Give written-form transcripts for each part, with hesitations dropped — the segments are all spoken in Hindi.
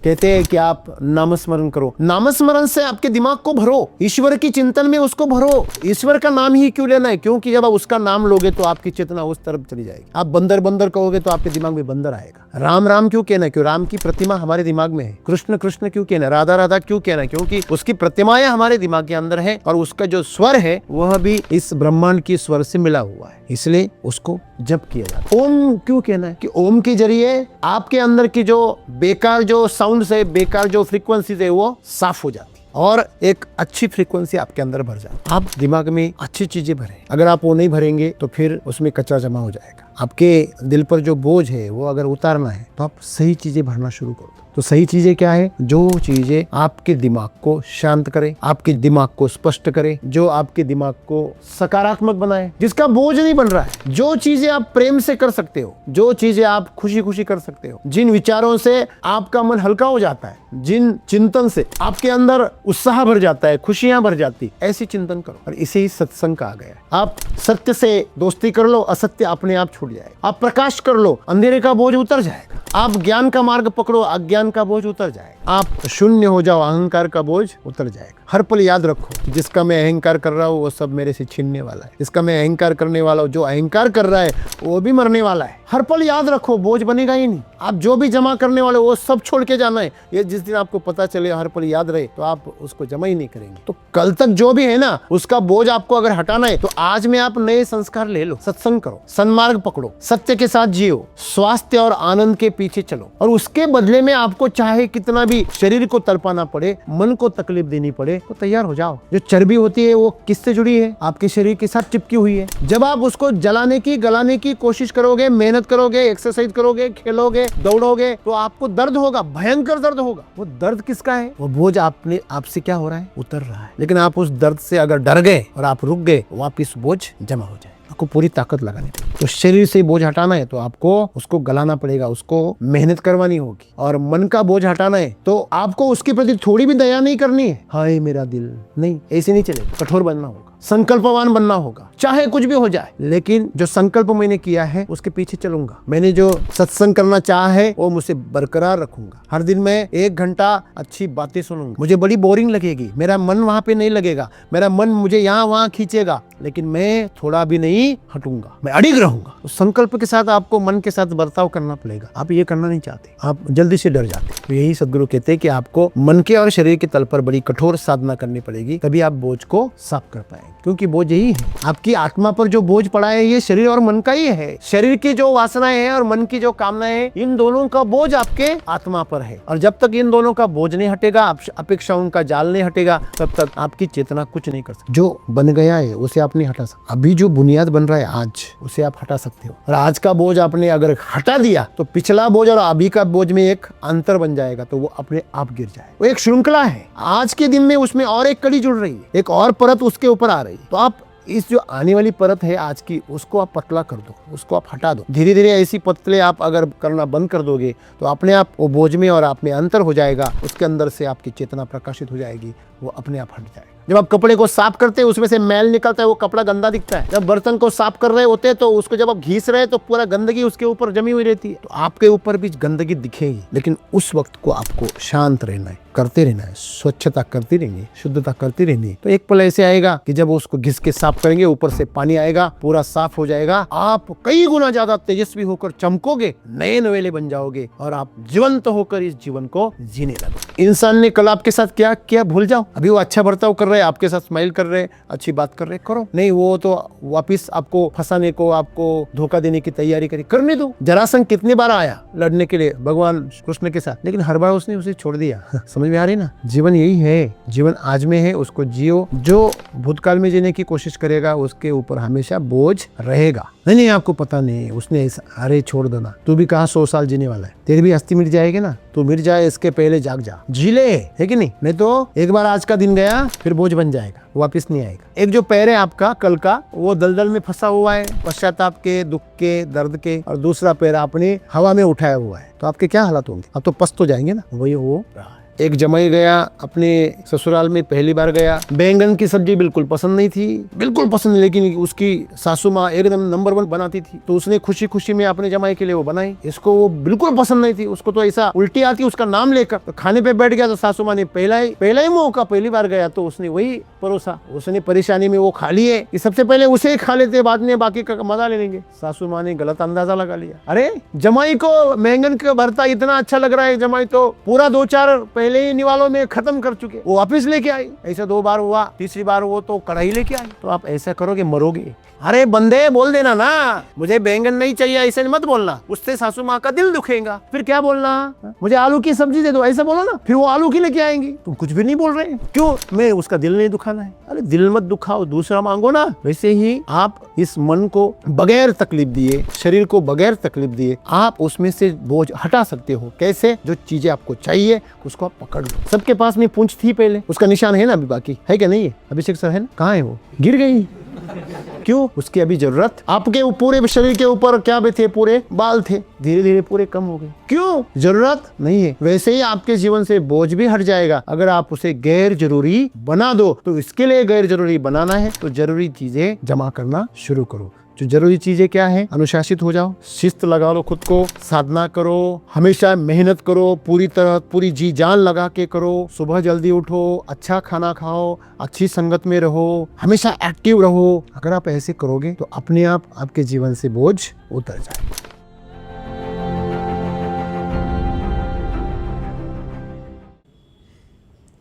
कहते हैं कि आप नामस्मरण करो। नामस्मरण से आपके दिमाग को भरो, ईश्वर की चिंतन में उसको भरो। ईश्वर का नाम ही क्यों लेना है? क्योंकि जब आप उसका नाम लोगे तो आपकी चेतना उस तरफ चली जाएगी। आप बंदर बंदर कहोगे तो आपके दिमाग में बंदर आएगा। राम राम क्यों कहना है? क्यों राम की प्रतिमा हमारे दिमाग में है। कृष्ण कृष्ण क्यों कहना है? राधा राधा क्यों कहना है? क्योंकि उसकी प्रतिमाएं हमारे दिमाग के अंदर है और उसका जो स्वर है वह भी इस ब्रह्मांड की स्वर से मिला हुआ है, इसलिए उसको जप किया जाता है। ओम क्यों कहना है? कि ओम के जरिए आपके अंदर की जो बेकार जो साउंड है, बेकार जो फ्रीक्वेंसीज है वो साफ हो जाती है और एक अच्छी फ्रीक्वेंसी आपके अंदर भर जाती है। आप दिमाग में अच्छी चीजें भरें। अगर आप वो नहीं भरेंगे तो फिर उसमें कचरा जमा हो जाएगा। आपके दिल पर जो बोझ है वो अगर उतारना है तो आप सही चीजें भरना शुरू करो। तो सही चीजें क्या है? जो चीजें आपके दिमाग को शांत करे, आपके दिमाग को स्पष्ट करे, जो आपके दिमाग को सकारात्मक बनाए, जिसका बोझ नहीं बन रहा है। जो चीजें आप प्रेम से कर सकते हो, जो चीजें आप खुशी खुशी कर सकते हो, जिन विचारों से आपका मन हल्का हो जाता है, जिन चिंतन से आपके अंदर उत्साह भर जाता है, खुशियां भर जाती, ऐसी चिंतन करो। और इसे ही सत्संग कहा गया है। आप सत्य से दोस्ती कर लो, असत्य अपने आप छूट जाएगा। आप प्रकाश कर लो, अंधेरे का बोझ उतर जाएगा। आप ज्ञान का मार्ग पकड़ो, अज्ञान का बोझ उतर जाएगा। आप शून्य हो जाओ, अहंकार का बोझ उतर जाएगा। हर पल याद रखो, जिसका मैं अहंकार कर रहा हूँ वो सब मेरे से छीनने वाला है। जिसका मैं अहंकार करने वाला हूँ, जो अहंकार कर रहा है वो भी मरने वाला है। हर पल याद रखो, बोझ बनेगा ही नहीं। आप जो भी जमा करने वाले वो सब छोड़ के जाना है। ये जिस दिन आपको पता चले, हर पल याद रहे, तो आप उसको जमा ही नहीं करेंगे। तो कल तक जो भी है ना, उसका बोझ आपको अगर हटाना है तो आज में आप नए संस्कार ले लो, सत्संग करो, सन्मार्ग पकड़ो, सत्य के साथ जियो, स्वास्थ्य और आनंद के पीछे चलो। और उसके बदले में आपको चाहे कितना भी शरीर को तड़पाना पड़े, मन को तकलीफ देनी पड़े, तो तैयार हो जाओ। जो चर्बी होती है वो किससे जुड़ी है? आपके शरीर के साथ चिपकी हुई है। जब आप उसको जलाने की, गलाने की कोशिश करोगे, मेहनत करोगे, एक्सरसाइज करोगे, खेलोगे, दौड़ोगे, तो आपको दर्द होगा, भयंकर दर्द होगा। वो दर्द किसका है? वो बोझ आपसे क्या हो रहा है? उतर रहा है। लेकिन आप उस दर्द से अगर डर गए और आप रुक गए, वापिस बोझ जमा हो जाए। आपको पूरी ताकत लगानी पड़ेगी। तो शरीर से बोझ हटाना है तो आपको उसको गलाना पड़ेगा, उसको मेहनत करवानी होगी। और मन का बोझ हटाना है तो आपको उसके प्रति थोड़ी भी दया नहीं करनी है। हाय मेरा दिल, नहीं, ऐसे नहीं चलेगा। कठोर बनना होगा, संकल्पवान बनना होगा, चाहे कुछ भी हो जाए। लेकिन जो संकल्प मैंने किया है उसके पीछे चलूंगा। मैंने जो सत्संग करना चाहा है वो मुझे बरकरार रखूंगा। हर दिन मैं 1 घंटा अच्छी बातें सुनूंगा। मुझे बड़ी बोरिंग लगेगी, मेरा मन वहां पे नहीं लगेगा, मेरा मन मुझे यहाँ वहां खींचेगा, लेकिन मैं थोड़ा भी नहीं हटूंगा, मैं अड़िग रहूंगा। तो संकल्प के साथ आपको मन के साथ बर्ताव करना पड़ेगा। आप ये करना नहीं चाहते, आप जल्दी से डर जाते। तो यही सदगुरु कहते हैं कि आपको मन के और शरीर के तल पर बड़ी कठोर साधना करनी पड़ेगी, तभी आप बोझ को साफ कर पाएंगे। क्योंकि बोझ यही है, आपकी आत्मा पर जो बोझ पड़ा है ये शरीर और मन का ही है। शरीर की जो वासनाएं हैं और मन की जो कामनाएं हैं, इन दोनों का बोझ आपके आत्मा पर है। और जब तक इन दोनों का बोझ नहीं हटेगा, अपेक्षाओं का जाल नहीं हटेगा, तब तक आपकी चेतना कुछ नहीं कर सकती। जो बन गया है उसे आप नहीं हटा सकते। अभी जो बुनियाद बन रहा है आज, उसे आप हटा सकते हो। और आज का बोझ आपने अगर हटा दिया तो पिछला बोझ और अभी का बोझ में एक अंतर बन जाएगा, तो वो अपने आप गिर जाए। वो एक श्रृंखला है, आज के दिन में उसमें और एक कड़ी जुड़ रही है, एक और परत उसके ऊपर आ रही। तो आप इस जो आने वाली परत है आज की, उसको आप पतला कर दो, उसको आप हटा दो। धीरे धीरे ऐसी पतले आप अगर करना बंद कर दोगे तो अपने आप वो बोझ में और आप में अंतर हो जाएगा। उसके अंदर से आपकी चेतना प्रकाशित हो जाएगी, वो अपने आप हट जाएगा। जब आप कपड़े को साफ करते हैं उसमें से मैल निकलता है, वो कपड़ा गंदा दिखता है। जब बर्तन को साफ कर रहे होते हैं तो उसको जब आप घिस रहे हैं तो पूरा गंदगी उसके ऊपर जमी हुई रहती है। तो आपके ऊपर भी गंदगी दिखेगी, लेकिन उस वक्त को आपको शांत रहना है, करते रहना है, स्वच्छता करती रहनी है, शुद्धता करती रहनी है। तो एक पल ऐसे आएगा कि जब उसको घिस के साफ करेंगे, ऊपर से पानी आएगा, पूरा साफ हो जाएगा। आप कई गुना ज्यादा तेजस्वी होकर चमकोगे, नए नवेले बन जाओगे और आप जीवंत होकर इस जीवन को जीने लगोगे। इंसान ने कल आपके साथ क्या किया भूल जाओ। अभी वो अच्छा बर्ताव कर रहे, आपके साथ स्माइल कर रहे, अच्छी बात कर रहे, करो। नहीं, वो तो वापिस आपको फंसाने को, आपको धोखा देने की तैयारी करी, करने दो। जरासंध कितने बार आया लड़ने के लिए भगवान कृष्ण के साथ, लेकिन हर बार उसने उसे छोड़ दिया। समझ में आ रही ना? जीवन यही है, जीवन आज में है, उसको जियो। जो भूतकाल में जीने की कोशिश करेगा उसके ऊपर हमेशा बोझ रहेगा। नहीं, आपको पता नहीं, उसने ऐसा, अरे छोड़ दो ना, तू भी कहाँ 100 साल जीने वाला है, तेरी भी अस्थि मिट जाएगी ना। तू मिट जाए इसके पहले जाग जा, जी ले, है कि नहीं तो एक बार आज का दिन गया फिर बोझ बन जाएगा, वापिस नहीं आएगा। एक जो पैर है आपका कल का, वो दलदल में फंसा हुआ है, पश्चाताप के, दुख के, दर्द के, और दूसरा पैर आपने हवा में उठाया हुआ है, तो आपके क्या हालात होंगे? अब तो पस्त हो जाएंगे ना। वही हो रहा है। एक जमाई गया अपने ससुराल में, पहली बार गया। बैंगन की सब्जी बिल्कुल पसंद नहीं थी, बिल्कुल पसंद नहीं, लेकिन उसकी सासू माँ एकदम नंबर 1 बनाती थी, तो उसने खुशी खुशी में अपने जमाई के लिए वो बनाई। इसको वो बिल्कुल पसंद नहीं थी, उसको तो ऐसा उल्टी आती उसका नाम लेकर। तो खाने पे बैठ गया तो सासू माँ ने पहला ही मौका, पहली बार गया तो उसने वही परोसा। उसने परेशानी में वो खा लिए कि सबसे पहले उसे ही खा लेते, बाद में बाकी का मजा ले लेंगे। सासू माँ ने गलत अंदाजा लगा लिया, अरे जमाई को बैंगन का भरता इतना अच्छा लग रहा है, जमाई तो पूरा 2-4 पहले ही निवालों में खत्म कर चुके, वो वापिस लेके आई। ऐसा 2 बार हुआ, तीसरी बार वो तो कढ़ाई लेके आई। तो आप ऐसा करोगे मरोगे। अरे बंदे बोल देना ना, मुझे बैंगन नहीं चाहिए, ऐसे मत बोलना, उससे सासू माँ का दिल दुखेगा। फिर क्या बोलना, मुझे आलू की सब्जी दे दो, ऐसा बोलो ना, फिर वो आलू की लेके आएंगी। तुम कुछ भी नहीं बोल रहे, क्यों? मैं उसका दिल नहीं दुखाना है। अरे दिल मत दुखाओ, दूसरा मांगो ना। वैसे ही आप इस मन को बगैर तकलीफ दिए, शरीर को बगैर तकलीफ दिए, आप उसमें से बोझ हटा सकते हो। कैसे? जो चीजें आपको चाहिए उसको आप पकड़ लो। सबके पास में पूंछ थी पहले, उसका निशान है ना अभी, बाकी है क्या? नहीं है। अभिषेक सर है ना, कहाँ है वो? गिर गई। क्यों? उसकी अभी जरूरत। आपके पूरे शरीर के ऊपर क्या भी थे? पूरे बाल थे, धीरे धीरे पूरे कम हो गए। क्यों? जरूरत नहीं है। वैसे ही आपके जीवन से बोझ भी हट जाएगा अगर आप उसे गैर जरूरी बना दो। तो इसके लिए गैर जरूरी बनाना है तो जरूरी चीजें जमा करना शुरू करो। जो जरूरी चीजें क्या है? अनुशासित हो जाओ, शिस्त लगा लो खुद को, साधना करो, हमेशा मेहनत करो, पूरी तरह पूरी जी जान लगा के करो। सुबह जल्दी उठो, अच्छा खाना खाओ, अच्छी संगत में रहो, हमेशा एक्टिव रहो। अगर आप ऐसे करोगे तो अपने आप आपके जीवन से बोझ उतर जाएगा।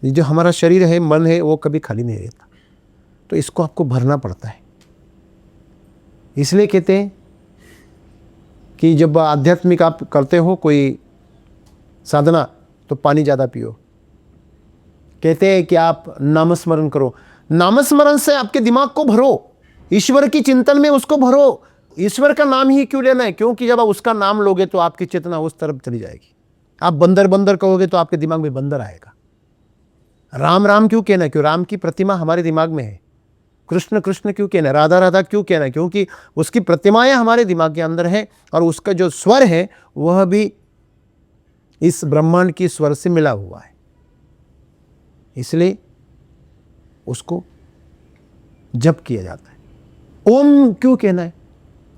ये जो हमारा शरीर है, मन है, वो कभी खाली नहीं रहता, तो इसको आपको भरना पड़ता है। इसलिए कहते हैं कि जब आध्यात्मिक आप करते हो कोई साधना तो पानी ज़्यादा पियो। कहते हैं कि आप नामस्मरण करो, नामस्मरण से आपके दिमाग को भरो, ईश्वर की चिंतन में उसको भरो। ईश्वर का नाम ही क्यों लेना है? क्योंकि जब आप उसका नाम लोगे तो आपकी चेतना उस तरफ चली जाएगी। आप बंदर बंदर कहोगे तो आपके दिमाग में बंदर आएगा। राम राम क्यों कहना है? क्यों? राम की प्रतिमा हमारे दिमाग में है। कृष्ण कृष्ण क्यों कहना है? राधा राधा क्यों कहना है? क्योंकि उसकी प्रतिमाएं हमारे दिमाग के अंदर है, और उसका जो स्वर है वह भी इस ब्रह्मांड की स्वर से मिला हुआ है। इसलिए उसको जप किया जाता है। ओम क्यों कहना है?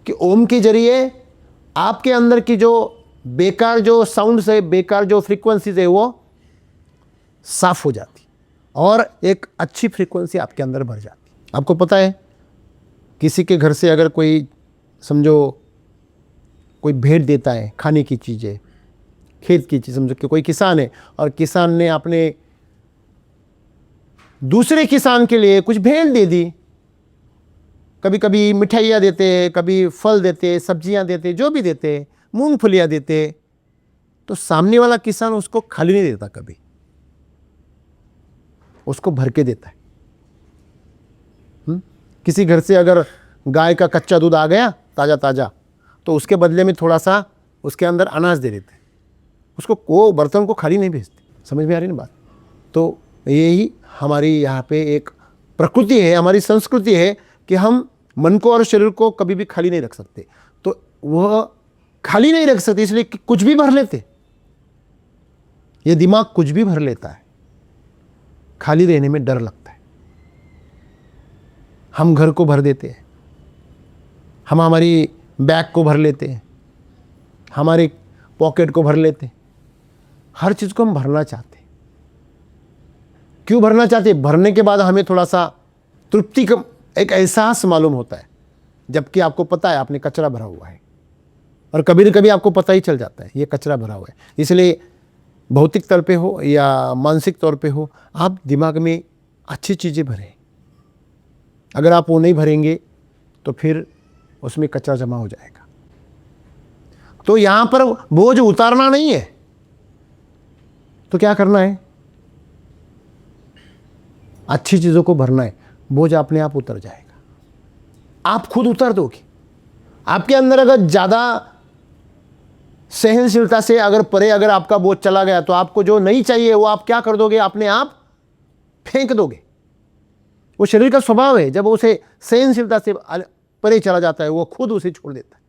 कि ओम के जरिए आपके अंदर की जो बेकार जो साउंड्स है, बेकार जो फ्रीक्वेंसीज है, वो साफ हो जाती और एक अच्छी फ्रीक्वेंसी आपके अंदर भर जाती। आपको पता है, किसी के घर से अगर कोई समझो कोई भेंट देता है, खाने की चीज़ें, खेत की चीज़, समझो कि कोई किसान है और किसान ने अपने दूसरे किसान के लिए कुछ भेंट दे दी। कभी कभी मिठाइयाँ देते, कभी फल देते, सब्जियाँ देते, जो भी देते, मूंगफलियाँ देते, तो सामने वाला किसान उसको खाली नहीं देता, कभी उसको भर के देता है। किसी घर से अगर गाय का कच्चा दूध आ गया ताज़ा ताज़ा, तो उसके बदले में थोड़ा सा उसके अंदर अनाज दे देते, उसको वो बर्तन को खाली नहीं भेजते। समझ में आ रही ना बात? तो यही हमारी यहाँ पे एक प्रकृति है, हमारी संस्कृति है कि हम मन को और शरीर को कभी भी खाली नहीं रख सकते। तो वह खाली नहीं रख सकते, इसलिए कि कुछ भी भर लेते। ये दिमाग कुछ भी भर लेता है, खाली रहने में डर लगता है। हम घर को भर देते हैं, हम हमारी बैग को भर लेते हैं, हमारे पॉकेट को भर लेते हैं, हर चीज़ को हम भरना चाहते हैं। क्यों भरना चाहते हैं? भरने के बाद हमें थोड़ा सा तृप्ति का एक एहसास मालूम होता है, जबकि आपको पता है आपने कचरा भरा हुआ है, और कभी न कभी आपको पता ही चल जाता है ये कचरा भरा हुआ है। इसलिए भौतिक तौर पे हो या मानसिक तौर पे हो, आप दिमाग में अच्छी चीज़ें भरें। अगर आप वो नहीं भरेंगे तो फिर उसमें कचरा जमा हो जाएगा। तो यहाँ पर बोझ उतारना नहीं है, तो क्या करना है? अच्छी चीज़ों को भरना है, बोझ अपने आप उतर जाएगा। आप खुद उतर दोगे। आपके अंदर अगर ज़्यादा सहनशीलता से अगर परे अगर आपका बोझ चला गया, तो आपको जो नहीं चाहिए वो आप क्या कर दोगे? अपने आप फेंक दोगे। वो शरीर का स्वभाव है, जब उसे सहनशीलता से परे चला जाता है वो खुद उसे छोड़ देता है।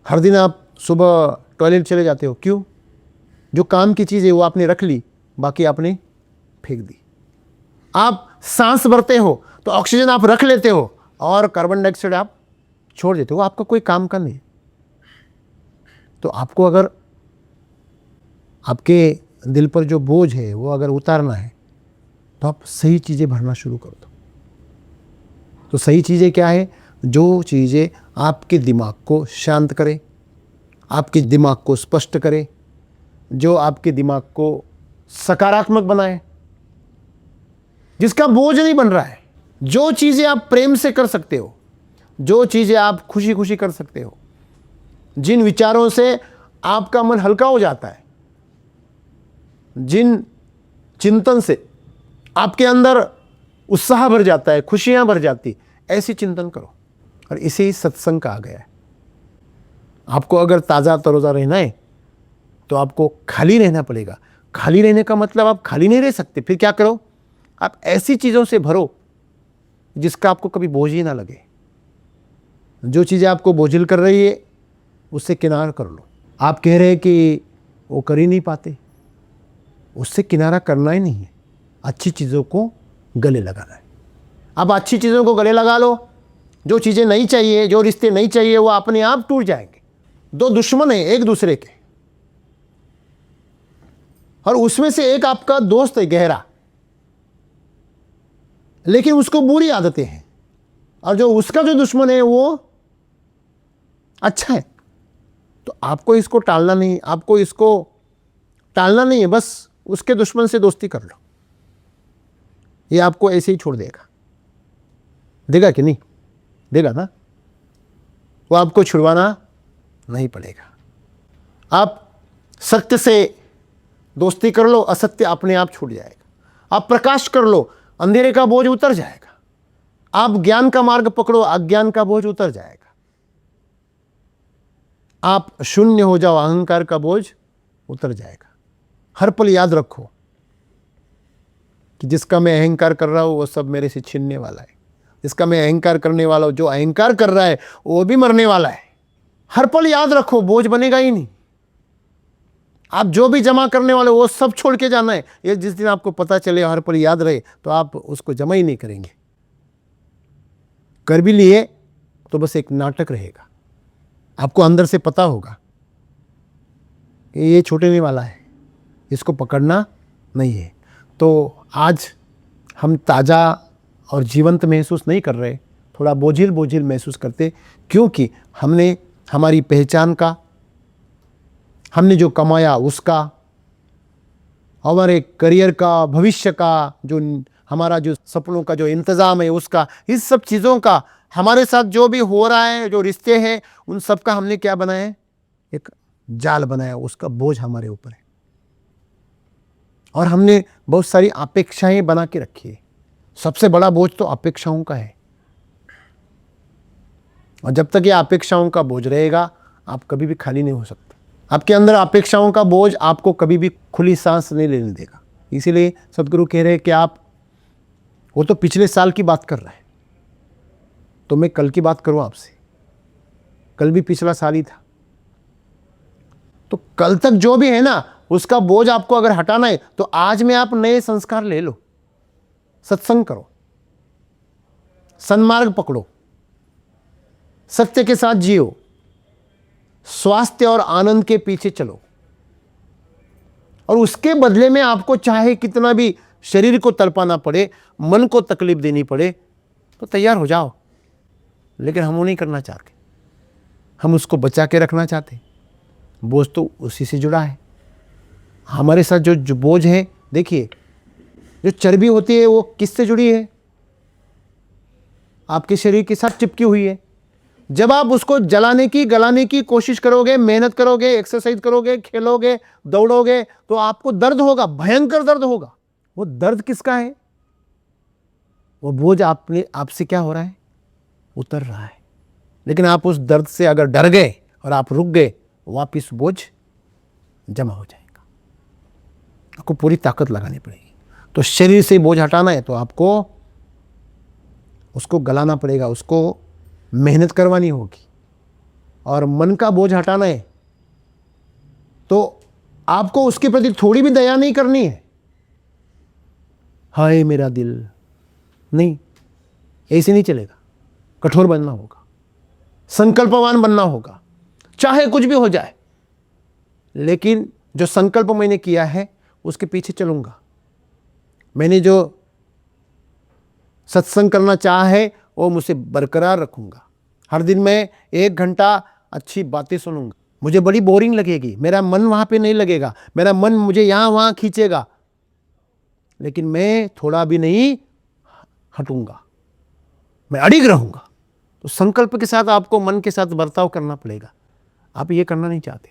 हर दिन आप सुबह टॉयलेट चले जाते हो, क्यों? जो काम की चीज़ है वो आपने रख ली, बाकी आपने फेंक दी। आप सांस भरते हो तो ऑक्सीजन आप रख लेते हो और कार्बन डाइऑक्साइड आप छोड़ देते हो, आपका कोई काम का नहीं। तो आपको अगर आपके दिल पर जो बोझ है वो अगर उतारना है तो आप सही चीज़ें भरना शुरू कर दो। तो सही चीज़ें क्या है? जो चीज़ें आपके दिमाग को शांत करे, आपके दिमाग को स्पष्ट करे, जो आपके दिमाग को सकारात्मक बनाए, जिसका बोझ नहीं बन रहा है। जो चीज़ें आप प्रेम से कर सकते हो, जो चीज़ें आप खुशी खुशी कर सकते हो, जिन विचारों से आपका मन हल्का हो जाता है, जिन चिंतन से आपके अंदर उत्साह भर जाता है, खुशियां भर जाती, ऐसी चिंतन करो। और इसे ही सत्संग कहा गया है। आपको अगर ताज़ा तरोजा रहना है तो आपको खाली रहना पड़ेगा। खाली रहने का मतलब आप खाली नहीं रह सकते। फिर क्या करो? आप ऐसी चीज़ों से भरो जिसका आपको कभी बोझ ही ना लगे। जो चीज़ें आपको बोझिल कर रही है उससे किनारा कर लो। आप कह रहे हैं कि वो कर ही नहीं पाते, उससे किनारा करना ही नहीं है, अच्छी चीज़ों को गले लगाना है। अब अच्छी चीज़ों को गले लगा लो। जो चीज़ें नहीं चाहिए, जो रिश्ते नहीं चाहिए, वो अपने आप टूट जाएंगे। दो दुश्मन हैं एक दूसरे के, और उसमें से एक आपका दोस्त है गहरा, लेकिन उसको बुरी आदतें हैं, और जो उसका जो दुश्मन है वो अच्छा है। तो आपको इसको टालना नहीं, आपको इसको टालना नहीं है, बस उसके दुश्मन से दोस्ती कर लो। ये आपको ऐसे ही छोड़ देगा। देगा कि नहीं? देगा ना? वो आपको छुड़वाना नहीं पड़ेगा। आप सत्य से दोस्ती कर लो, असत्य अपने आप छूट जाएगा। आप प्रकाश कर लो, अंधेरे का बोझ उतर जाएगा। आप ज्ञान का मार्ग पकड़ो, अज्ञान का बोझ उतर जाएगा। आप शून्य हो जाओ, अहंकार का बोझ उतर जाएगा। हर पल याद रखो कि जिसका मैं अहंकार कर रहा हूं वो सब मेरे से छीनने वाला है। जिसका मैं अहंकार करने वाला हूं, जो अहंकार कर रहा है वो भी मरने वाला है। हर पल याद रखो, बोझ बनेगा ही नहीं। आप जो भी जमा करने वाले वो सब छोड़ के जाना है। ये जिस दिन आपको पता चले, हर पल याद रहे, तो आप उसको जमा ही नहीं करेंगे। कर भी लिए तो बस एक नाटक रहेगा। आपको अंदर से पता होगा कि ये छूटने वाला है, इसको पकड़ना नहीं है। तो आज हम ताज़ा और जीवंत महसूस नहीं कर रहे, थोड़ा बोझिल बोझिल महसूस करते, क्योंकि हमने हमारी पहचान का, हमने जो कमाया उसका, हमारे करियर का, भविष्य का, जो हमारा जो सपनों का जो इंतज़ाम है उसका, इस सब चीज़ों का, हमारे साथ जो भी हो रहा है, जो रिश्ते हैं, उन सब का हमने क्या बनाया है? एक जाल बनाया। उसका बोझ हमारे ऊपर है, और हमने बहुत सारी अपेक्षाएं बना के रखी है। सबसे बड़ा बोझ तो अपेक्षाओं का है, और जब तक ये अपेक्षाओं का बोझ रहेगा आप कभी भी खाली नहीं हो सकते। आपके अंदर अपेक्षाओं का बोझ आपको कभी भी खुली सांस नहीं लेने देगा। इसीलिए सदगुरु कह रहे हैं कि आप, वो तो पिछले साल की बात कर रहा है, तो मैं कल की बात करूं आपसे। कल भी पिछला साल ही था, तो कल तक जो भी है ना उसका बोझ आपको अगर हटाना है तो आज में आप नए संस्कार ले लो, सत्संग करो, सन्मार्ग पकड़ो, सत्य के साथ जियो, स्वास्थ्य और आनंद के पीछे चलो, और उसके बदले में आपको चाहे कितना भी शरीर को तड़पाना पड़े, मन को तकलीफ देनी पड़े, तो तैयार हो जाओ। लेकिन हम वो नहीं करना चाहते, हम उसको बचा के रखना चाहते। बोझ तो उसी से जुड़ा है। हमारे साथ जो बोझ है, देखिए, जो चर्बी होती है वो किससे जुड़ी है? आपके शरीर के साथ चिपकी हुई है। जब आप उसको जलाने की, गलाने की कोशिश करोगे, मेहनत करोगे, एक्सरसाइज करोगे, खेलोगे, दौड़ोगे, तो आपको दर्द होगा, भयंकर दर्द होगा। वो दर्द किसका है? वो बोझ आपसे क्या हो रहा है? उतर रहा है। लेकिन आप उस दर्द से अगर डर गए और आप रुक गए, वापिस बोझ जमा हो जाएगा। आपको पूरी ताकत लगानी पड़ेगी। तो शरीर से बोझ हटाना है तो आपको उसको गलाना पड़ेगा, उसको मेहनत करवानी होगी। और मन का बोझ हटाना है तो आपको उसके प्रति थोड़ी भी दया नहीं करनी है, हाय मेरा दिल, नहीं, ऐसे नहीं चलेगा। कठोर बनना होगा, संकल्पवान बनना होगा, चाहे कुछ भी हो जाए, लेकिन जो संकल्प मैंने किया है उसके पीछे चलूंगा। मैंने जो सत्संग करना चाहा है वो मुझे बरकरार रखूंगा। हर दिन मैं 1 घंटा अच्छी बातें सुनूंगा। मुझे बड़ी बोरिंग लगेगी, मेरा मन वहां पे नहीं लगेगा, मेरा मन मुझे यहां वहां खींचेगा, लेकिन मैं थोड़ा भी नहीं हटूंगा, मैं अडिग रहूंगा। तो संकल्प के साथ आपको मन के साथ बर्ताव करना पड़ेगा। आप ये करना नहीं चाहते,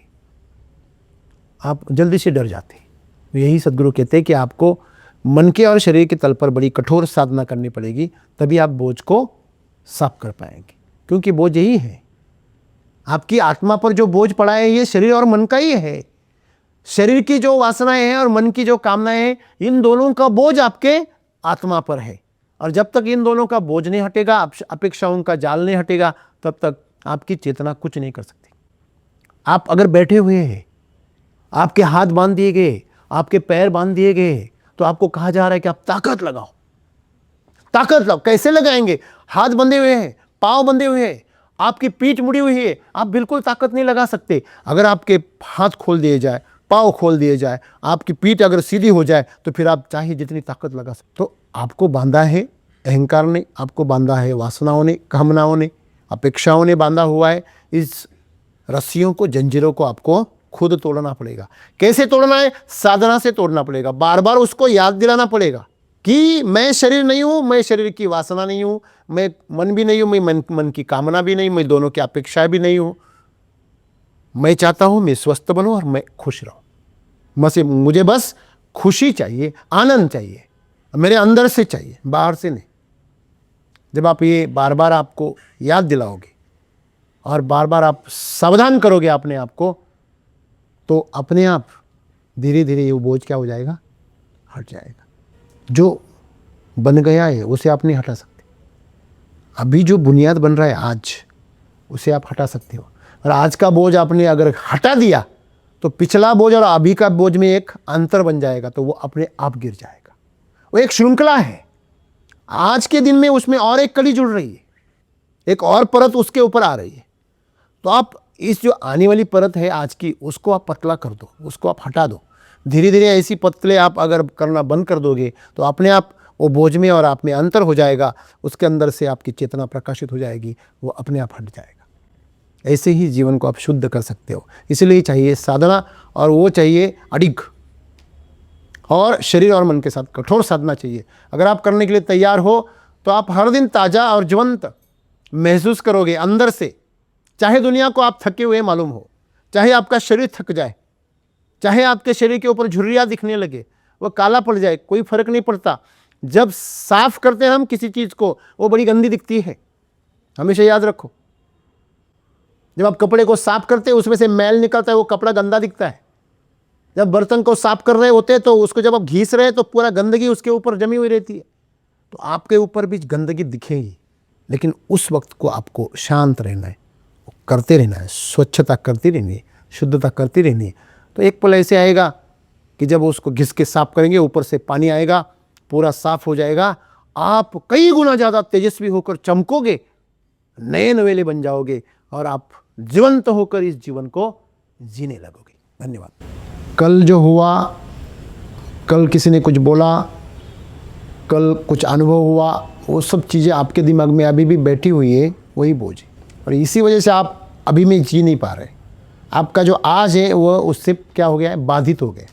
आप जल्दी से डर जाते। यही सद्गुरु कहते हैं कि आपको मन के और शरीर के तल पर बड़ी कठोर साधना करनी पड़ेगी, तभी आप बोझ को साफ कर पाएंगे। क्योंकि बोझ यही है, आपकी आत्मा पर जो बोझ पड़ा है ये शरीर और मन का ही है। शरीर की जो वासनाएं हैं और मन की जो कामनाएं हैं, इन दोनों का बोझ आपके आत्मा पर है। और जब तक इन दोनों का बोझ नहीं हटेगा, अपेक्षाओं का जाल नहीं हटेगा, तब तक आपकी चेतना कुछ नहीं कर सकती। आप अगर बैठे हुए हैं, आपके हाथ बांध दिए गए, आपके पैर बांध दिए गए, तो आपको कहा जा रहा है कि आप ताकत लगाओ, ताकत लगाओ। कैसे लगाएंगे? हाथ बंधे हुए हैं, पांव बंधे हुए हैं, आपकी पीठ मुड़ी हुई है, आप बिल्कुल ताकत नहीं लगा सकते। अगर आपके हाथ खोल दिए जाए, पांव खोल दिए जाए, आपकी पीठ अगर सीधी हो जाए, तो फिर आप चाहे जितनी ताकत लगा सकते। तो आपको बांधा है अहंकार ने, आपको बांधा है वासनाओं ने, कामनाओं ने, अपेक्षाओं ने बांधा हुआ है। इस रस्सियों को, जंजीरों को आपको खुद तोड़ना पड़ेगा। कैसे तोड़ना है? साधना से तोड़ना पड़ेगा। बार बार उसको याद दिलाना पड़ेगा कि मैं शरीर नहीं हूं, मैं शरीर की वासना नहीं हूं, मैं मन भी नहीं हूं, मैं मन की कामना भी नहीं, मैं दोनों की अपेक्षाएं भी नहीं हूं। मैं चाहता हूं मैं स्वस्थ बनूं और मैं खुश रहूं। मुझे बस खुशी चाहिए, आनंद चाहिए, मेरे अंदर से चाहिए, बाहर से नहीं। जब आप ये बार बार आपको याद दिलाओगे और बार बार आप सावधान करोगे अपने आप को, तो अपने आप धीरे धीरे ये बोझ क्या हो जाएगा? हट जाएगा। जो बन गया है उसे आप नहीं हटा सकते। अभी जो बुनियाद बन रहा है आज, उसे आप हटा सकते हो। और आज का बोझ आपने अगर हटा दिया तो पिछला बोझ और अभी का बोझ में एक अंतर बन जाएगा, तो वो अपने आप गिर जाएगा। वो एक श्रृंखला है, आज के दिन में उसमें और एक कड़ी जुड़ रही है, एक और परत उसके ऊपर आ रही है। तो आप इस जो आने वाली परत है आज की, उसको आप पतला कर दो, उसको आप हटा दो। धीरे धीरे ऐसी पतले आप अगर करना बंद कर दोगे तो अपने आप वो बोझ में और आप में अंतर हो जाएगा। उसके अंदर से आपकी चेतना प्रकाशित हो जाएगी, वो अपने आप हट जाएगा। ऐसे ही जीवन को आप शुद्ध कर सकते हो। इसलिए चाहिए साधना, और वो चाहिए अडिग, और शरीर और मन के साथ कठोर साधना चाहिए। अगर आप करने के लिए तैयार हो तो आप हर दिन ताज़ा और जीवंत महसूस करोगे अंदर से। चाहे दुनिया को आप थके हुए मालूम हो, चाहे आपका शरीर थक जाए, चाहे आपके शरीर के ऊपर झुर्रियाँ दिखने लगे, वो काला पड़ जाए, कोई फर्क नहीं पड़ता। जब साफ करते हैं हम किसी चीज़ को, वो बड़ी गंदी दिखती है, हमेशा याद रखो। जब आप कपड़े को साफ करते हैं, उसमें से मैल निकलता है, वो कपड़ा गंदा दिखता है। जब बर्तन को साफ कर रहे होते हैं तो उसको जब आप घीस रहे हैं तो पूरा गंदगी उसके ऊपर जमी हुई रहती है। तो आपके ऊपर भी गंदगी दिखेगी, लेकिन उस वक्त को आपको शांत रहना है, करते रहना है, स्वच्छता करती रहनी है, शुद्धता करती रहनी है। तो एक पल ऐसे आएगा कि जब उसको घिस के साफ करेंगे, ऊपर से पानी आएगा, पूरा साफ हो जाएगा, आप कई गुना ज़्यादा तेजस्वी होकर चमकोगे, नए नवेले बन जाओगे, और आप जीवंत होकर इस जीवन को जीने लगोगे। धन्यवाद। कल जो हुआ, कल किसी ने कुछ बोला, कल कुछ अनुभव हुआ, वो सब चीज़ें आपके दिमाग में अभी भी बैठी हुई है, वही बोझ है। और इसी वजह से आप अभी में जी नहीं पा रहे। आपका जो आज है वह उससे क्या हो गया है? बाधित हो गया,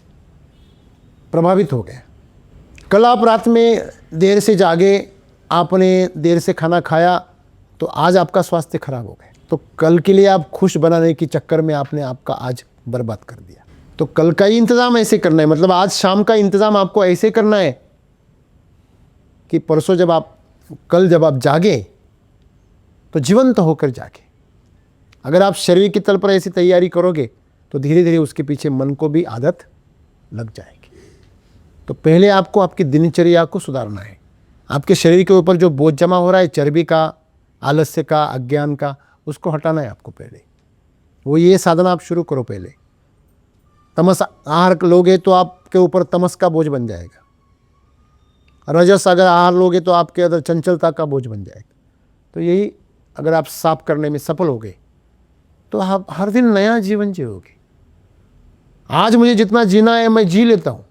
प्रभावित हो गया। कल आप रात में देर से जागे, आपने देर से खाना खाया, तो आज आपका स्वास्थ्य खराब हो गया। तो कल के लिए आप खुश बनाने के चक्कर में आपने आपका आज बर्बाद कर दिया। तो कल का ही इंतज़ाम ऐसे करना है, मतलब आज शाम का इंतज़ाम आपको ऐसे करना है कि परसों कल जब आप जागे तो जीवंत होकर जागे। अगर आप शरीर की तल पर ऐसी तैयारी करोगे तो धीरे धीरे उसके पीछे मन को भी आदत लग जाएगी। तो पहले आपको आपकी दिनचर्या को सुधारना है। आपके शरीर के ऊपर जो बोझ जमा हो रहा है, चर्बी का, आलस्य का, अज्ञान का, उसको हटाना है आपको पहले। वो ये साधना आप शुरू करो पहले। तमस आहार लोगे तो आपके ऊपर तमस का बोझ बन जाएगा। रजस अगर आहार लोगे तो आपके अंदर चंचलता का बोझ बन जाएगा। तो यही अगर आप साफ करने में सफल हो गए तो आप हर दिन नया जीवन जियोगे। आज मुझे जितना जीना है मैं जी लेता हूँ,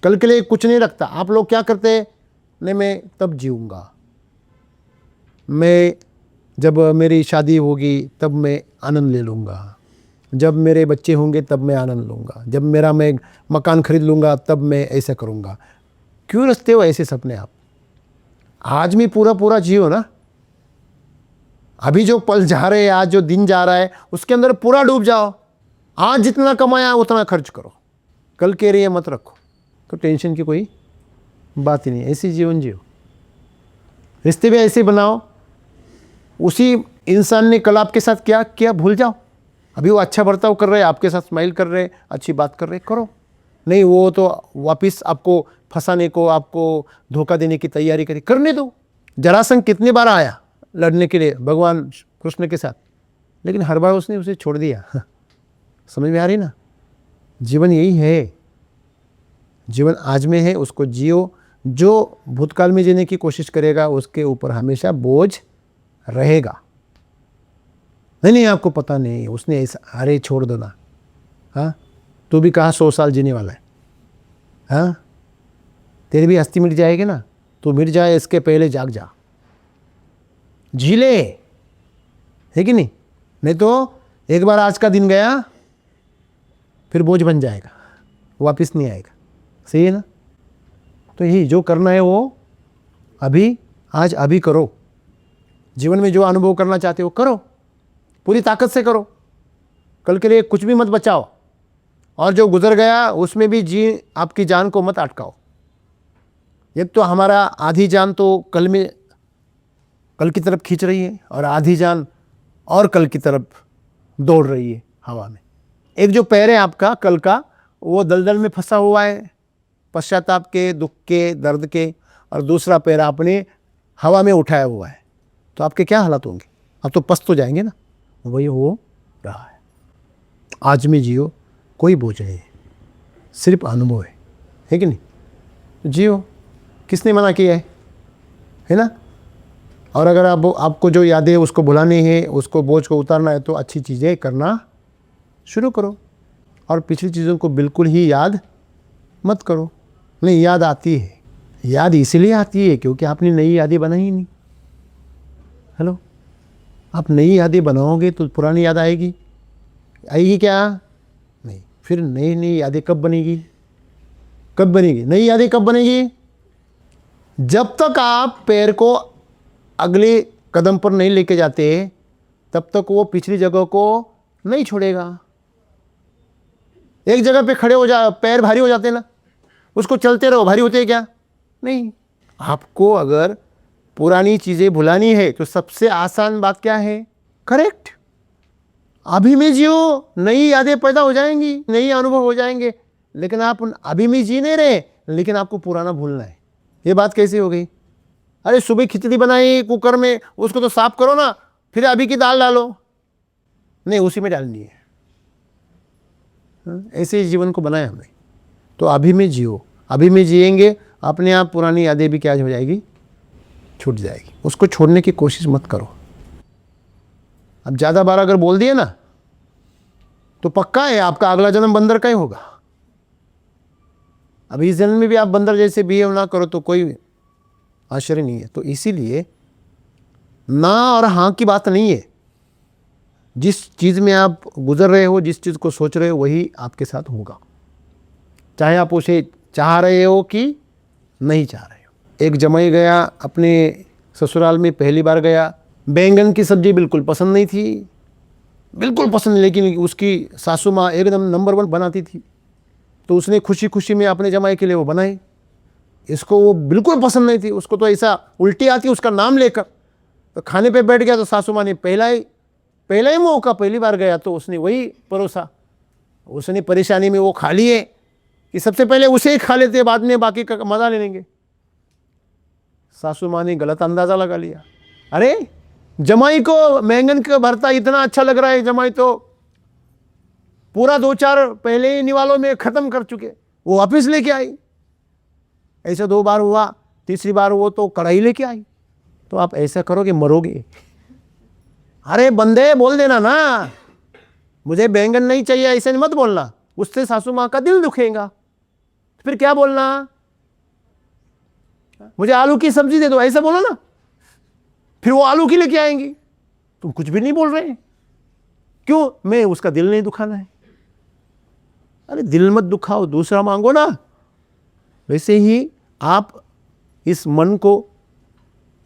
कल के लिए कुछ नहीं रखता। आप लोग क्या करते हैं, नहीं मैं तब जीऊँगा, मैं जब मेरी शादी होगी तब मैं आनंद ले लूँगा, जब मेरे बच्चे होंगे तब मैं आनंद लूँगा, जब मेरा मैं मकान खरीद लूँगा तब मैं ऐसा करूँगा। क्यों रचते हो ऐसे सपने आप? आज में पूरा पूरा जियो ना। अभी जो पल जा रहे हैं, आज जो दिन जा रहा है उसके अंदर पूरा डूब जाओ। आज जितना कमाया उतना खर्च करो, कल के लिए मत रखो। तो टेंशन की कोई बात ही नहीं, ऐसी जीवन जियो। रिश्ते भी ऐसे बनाओ, उसी इंसान ने कल आपके साथ क्या किया भूल जाओ। अभी वो अच्छा बर्ताव कर रहे हैं, आपके साथ स्माइल कर रहे हैं, अच्छी बात कर रहे हैं, करो। नहीं वो तो वापस आपको फंसाने को, आपको धोखा देने की तैयारी करी, करने दो। जरासंध कितनी बार आया लड़ने के लिए भगवान कृष्ण के साथ, लेकिन हर बार उसने उसे छोड़ दिया। समझ में आ रही ना? जीवन यही है, जीवन आज में है, उसको जियो। जो भूतकाल में जीने की कोशिश करेगा उसके ऊपर हमेशा बोझ रहेगा। नहीं आपको पता नहीं, उसने ऐसा, अरे छोड़ दो ना। हाँ, तू भी कहा 100 साल जीने वाला है। हाँ, तेरी भी हस्ती मिट जाएगी ना। तू मिट जाए इसके पहले जाग जा, जी ले, है कि नहीं? नहीं तो एक बार आज का दिन गया फिर बोझ बन जाएगा, वापस नहीं आएगा। सही है ना? तो यही जो करना है वो अभी, आज अभी करो। जीवन में जो अनुभव करना चाहते हो करो, पूरी ताकत से करो। कल के लिए कुछ भी मत बचाओ, और जो गुजर गया उसमें भी जी आपकी जान को मत अटकाओ। एक तो हमारा आधी जान तो कल की तरफ खींच रही है, और आधी जान और कल की तरफ दौड़ रही है हवा में। एक जो पैर है आपका कल का, वो दलदल में फंसा हुआ है पश्चाताप के, दुख के, दर्द के, और दूसरा पैर आपने हवा में उठाया हुआ है। तो आपके क्या हालात होंगे? आप तो पस्त हो जाएंगे ना। वही हो रहा है। आज में जियो, कोई बोझ नहीं, सिर्फ अनुभव है कि नहीं? जियो, किसने मना किया है ना? और अगर आपको जो यादें उसको भुलानी है, उसको बोझ को उतारना है, तो अच्छी चीज़ें करना शुरू करो, और पिछली चीज़ों को बिल्कुल ही याद मत करो। नहीं, याद आती है, याद इसीलिए आती है क्योंकि आपने नई यादें बनाई ही नहीं। हेलो, आप नई यादें बनाओगे तो पुरानी याद आएगी क्या? नहीं। फिर नई यादें कब बनेगी? नई यादें कब बनेगी? जब तक आप पैर को अगले कदम पर नहीं लेके जाते तब तक वो पिछली जगह को नहीं छोड़ेगा। एक जगह पे खड़े हो जा, पैर भारी हो जाते ना, उसको चलते रहो, भारी होते क्या? नहीं। आपको अगर पुरानी चीज़ें भुलानी है तो सबसे आसान बात क्या है? करेक्ट, अभी में जियो, नई यादें पैदा हो जाएंगी, नई अनुभव हो जाएंगे। लेकिन आप अभी में जी नहीं रहे, लेकिन आपको पुराना भूलना है। ये बात कैसी हो गई? अरे सुबह खिचड़ी बनाई कुकर में, उसको तो साफ करो ना, फिर अभी की दाल डालो। नहीं, उसी में डालनी है। ऐसे ही जीवन को बनाया हमने। तो अभी में जियो, अभी में जिएंगे, अपने आप पुरानी यादें भी क्या हो जाएगी? छूट जाएगी। उसको छोड़ने की कोशिश मत करो। अब ज़्यादा बार अगर बोल दिए ना तो पक्का है आपका अगला जन्म बंदर का ही होगा। अब इस जन्म में भी आप बंदर जैसे बिहेव ना करो तो कोई आश्चर्य नहीं है। तो इसीलिए ना और हाँ की बात नहीं है। जिस चीज़ में आप गुजर रहे हो, जिस चीज़ को सोच रहे हो, वही आपके साथ होगा, चाहे आप उसे चाह रहे हो कि नहीं चाह रहे हो। एक जमाई गया अपने ससुराल में, पहली बार गया। बैंगन की सब्जी बिल्कुल पसंद नहीं थी, बिल्कुल पसंद नहीं, लेकिन उसकी सासू माँ एकदम नंबर 1 बनाती थी। तो उसने खुशी खुशी में अपने जमाई के लिए वो बनाई। इसको वो बिल्कुल पसंद नहीं थी, उसको तो ऐसा उल्टी आती उसका नाम लेकर। तो खाने पे बैठ गया तो सासू माँ ने पहला ही मौका, पहली बार गया तो उसने वही परोसा। उसने परेशानी में वो खा लिए कि सबसे पहले उसे ही खा लेते, बाद में बाकी का मज़ा ले लेंगे। सासू माँ ने गलत अंदाज़ा लगा लिया। अरे जमाई को बैंगन का भरता इतना अच्छा लग रहा है, जमाई तो पूरा 2-4 पहले ही निवालों में ख़त्म कर चुके, वो वापस लेके आई। ऐसा 2 बार हुआ, तीसरी बार वो तो कढ़ाई लेके आई। तो आप ऐसा करोगे मरोगे। अरे बंदे बोल देना ना, मुझे बैंगन नहीं चाहिए, ऐसे मत बोलना, उससे सासू माँ का दिल दुखेगा। फिर क्या बोलना, मुझे आलू की सब्जी दे दो, ऐसा बोलो ना। फिर वो आलू की लेके आएंगी, तुम कुछ भी नहीं बोल रहे हैं। क्यों? मैं उसका दिल नहीं दुखाना है। अरे दिल मत दुखाओ, दूसरा मांगो ना। वैसे ही आप इस मन को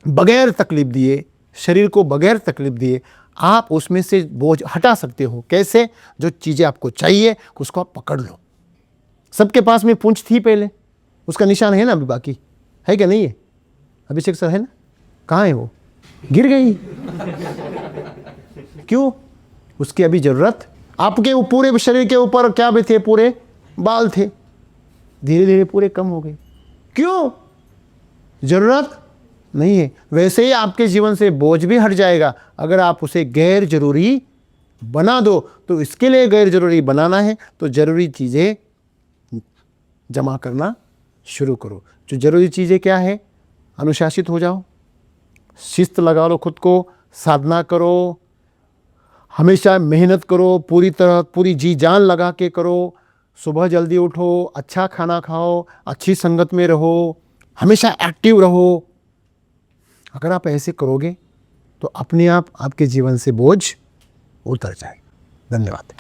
बगैर तकलीफ दिए, शरीर को बगैर तकलीफ दिए, आप उसमें से बोझ हटा सकते हो। कैसे? जो चीज़ें आपको चाहिए उसको आप पकड़ लो। सबके पास में पूंछ थी पहले, उसका निशान है ना अभी बाकी, है क्या नहीं है? अभिषेक सर है ना, कहाँ है वो? गिर गई। क्यों? उसकी अभी जरूरत। आपके पूरे शरीर के ऊपर क्या भी थे? पूरे बाल थे, धीरे धीरे पूरे कम हो गए। क्यों? जरूरत नहीं है। वैसे ही आपके जीवन से बोझ भी हट जाएगा अगर आप उसे गैर जरूरी बना दो। तो इसके लिए गैर जरूरी बनाना है तो जरूरी चीज़ें जमा करना शुरू करो। जो जरूरी चीज़ें क्या है? अनुशासित हो जाओ, शिस्त लगा लो खुद को, साधना करो, हमेशा मेहनत करो, पूरी तरह पूरी जी जान लगा के करो। सुबह जल्दी उठो, अच्छा खाना खाओ, अच्छी संगत में रहो, हमेशा एक्टिव रहो। अगर आप ऐसे करोगे तो अपने आप आपके जीवन से बोझ उतर जाएगा। धन्यवाद।